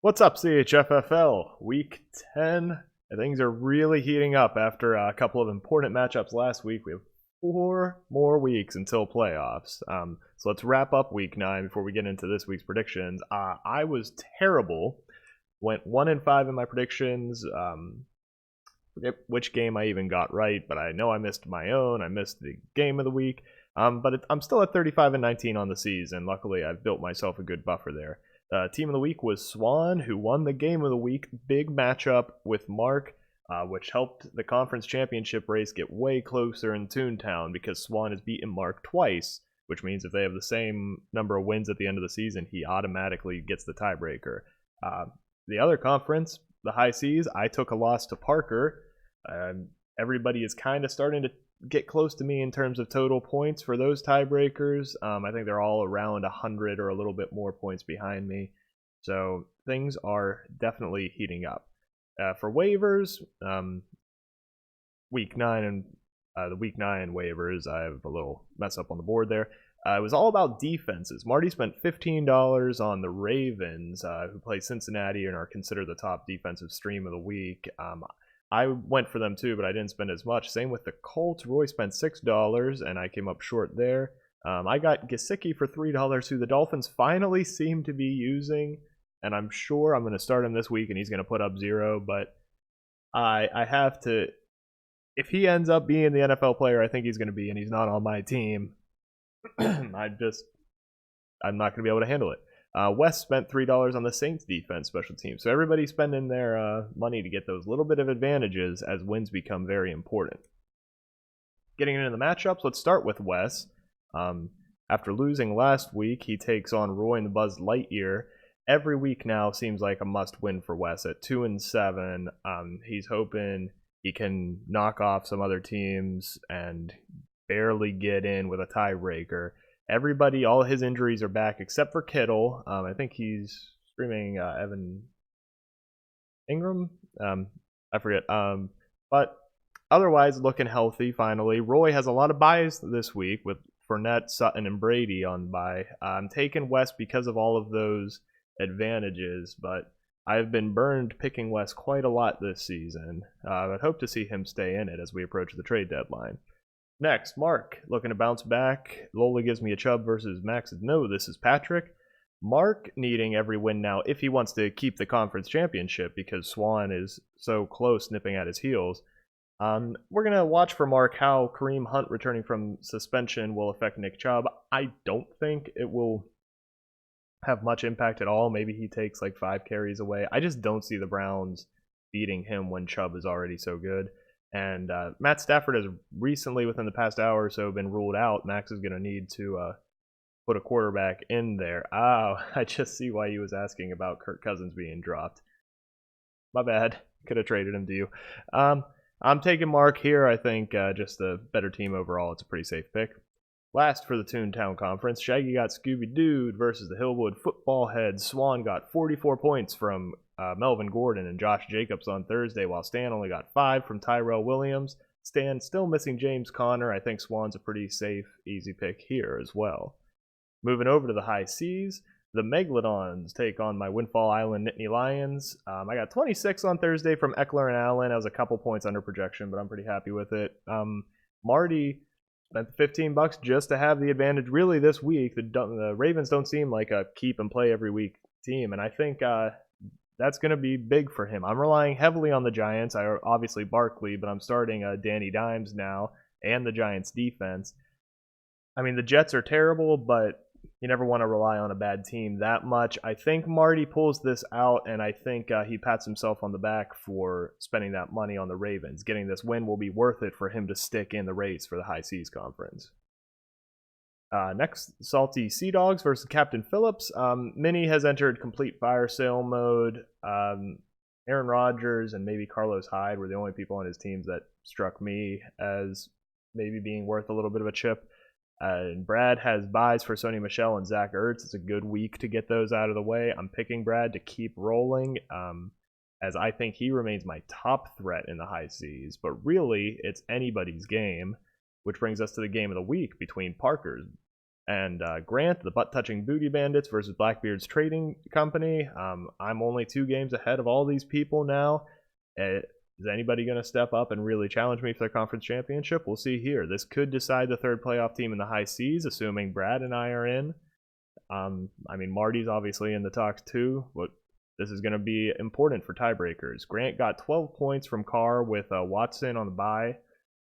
What's up, CHFFL? Week 10. Things are really heating up after a couple of important matchups last week. We have 4 more weeks until playoffs. So let's wrap up week 9 before we get into this week's predictions. I was terrible. Went 1-5 in my predictions. Forget which game I even got right, but I know I missed my own. I missed the game of the week. But I'm still at 35-19 on the season. Luckily, I've built myself a good buffer there. Team of the week was Swan, who won the game of the week. Big matchup with Mark, which helped the conference championship race get way closer in Toontown because Swan has beaten Mark twice, which means if they have the same number of wins at the end of the season, he automatically gets the tiebreaker. The other conference, the High Seas, I took a loss to Parker. Everybody is kind of starting to get close to me in terms of total points for those tiebreakers. I think they're all around 100 or a little bit more points behind me. So things are definitely heating up. For waivers, week 9 and the week 9 waivers, I have a little mess up on the board there. It was all about defenses. Marty spent $15 on the Ravens, who play Cincinnati and are considered the top defensive stream of the week. I went for them too, but I didn't spend as much. Same with the Colts. Roy spent $6, and I came up short there. I got Gesicki for $3, who the Dolphins finally seem to be using, and I'm sure I'm going to start him this week, and he's going to put up 0. But I have to. If he ends up being the NFL player I think he's going to be, and he's not on my team, I'm not going to be able to handle it. West spent $3 on the Saints defense special team. So everybody's spending their money to get those little bit of advantages as wins become very important. Getting into the matchups, let's start with Wes. After losing last week, he takes on Roy and the Buzz Lightyear. Every week now seems like a must-win for Wes. At 2-7, he's hoping he can knock off some other teams and barely get in with a tiebreaker. Everybody, all his injuries are back except for Kittle. I think he's streaming Evan Ingram. I forget. But otherwise, looking healthy finally. Roy has a lot of buys this week with Fournette, Sutton, and Brady on bye. I'm taking West because of all of those advantages, but I've been burned picking West quite a lot this season. I'd hope to see him stay in it as we approach the trade deadline. Next, Mark, looking to bounce back. Lola gives me a Chubb versus Max. No, this is Patrick. Mark needing every win now if he wants to keep the conference championship because Swan is so close, nipping at his heels. We're going to watch for Mark how Kareem Hunt returning from suspension will affect Nick Chubb. I don't think it will have much impact at all. Maybe he takes like 5 carries away. I just don't see the Browns beating him when Chubb is already so good. And Matt Stafford has recently, within the past hour or so, been ruled out. Max is going to need to put a quarterback in there. Oh, I just see why he was asking about Kirk Cousins being dropped. My bad. Could have traded him to you. I'm taking Mark here. I think just a better team overall. It's a pretty safe pick. Last for the Toontown Conference, Shaggy got Scooby-Doo versus the Hillwood Football Heads. Swan got 44 points from Melvin Gordon and Josh Jacobs on Thursday, while Stan only got 5 from Tyrell Williams. Stan still missing James Conner. I think Swan's a pretty safe, easy pick here as well. Moving over to the High Seas, the Megalodons take on my Windfall Island Nittany Lions. I got 26 on Thursday from Eckler and Allen. I was a couple points under projection, but I'm pretty happy with it. Marty spent $15 just to have the advantage. Really, this week, the Ravens don't seem like a keep and play every week team, and I think that's going to be big for him. I'm relying heavily on the Giants. I obviously Barkley, but I'm starting Danny Dimes now and the Giants defense. I mean, the Jets are terrible, but you never want to rely on a bad team that much. I think Marty pulls this out, and I think he pats himself on the back for spending that money on the Ravens. Getting this win will be worth it for him to stick in the race for the High Seas Conference. Next, Salty Sea Dogs versus Captain Phillips. Minnie has entered complete fire sale mode. Aaron Rodgers and maybe Carlos Hyde were the only people on his teams that struck me as maybe being worth a little bit of a chip. And Brad has buys for Sony Michel and Zach Ertz. It's a good week to get those out of the way. I'm picking Brad to keep rolling, as I think he remains my top threat in the High Seas. But really, it's anybody's game, which brings us to the game of the week between Parker's And Grant, the butt-touching booty bandits versus Blackbeard's trading company. I'm only 2 games ahead of all these people now. Is anybody going to step up and really challenge me for the conference championship? We'll see here. This could decide the 3rd playoff team in the high seas, assuming Brad and I are in. I mean, Marty's obviously in the talks too, but this is going to be important for tiebreakers. Grant got 12 points from Carr with Watson on the bye.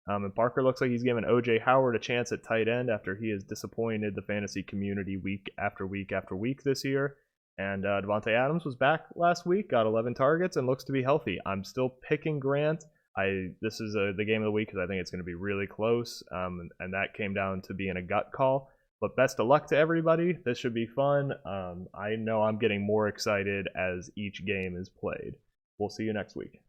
And Parker looks like he's given O.J. Howard a chance at tight end after he has disappointed the fantasy community week after week after week this year. And Devontae Adams was back last week, got 11 targets, and looks to be healthy. I'm still picking Grant. This is the game of the week because I think it's going to be really close, and that came down to being a gut call. But best of luck to everybody. This should be fun. I know I'm getting more excited as each game is played. We'll see you next week.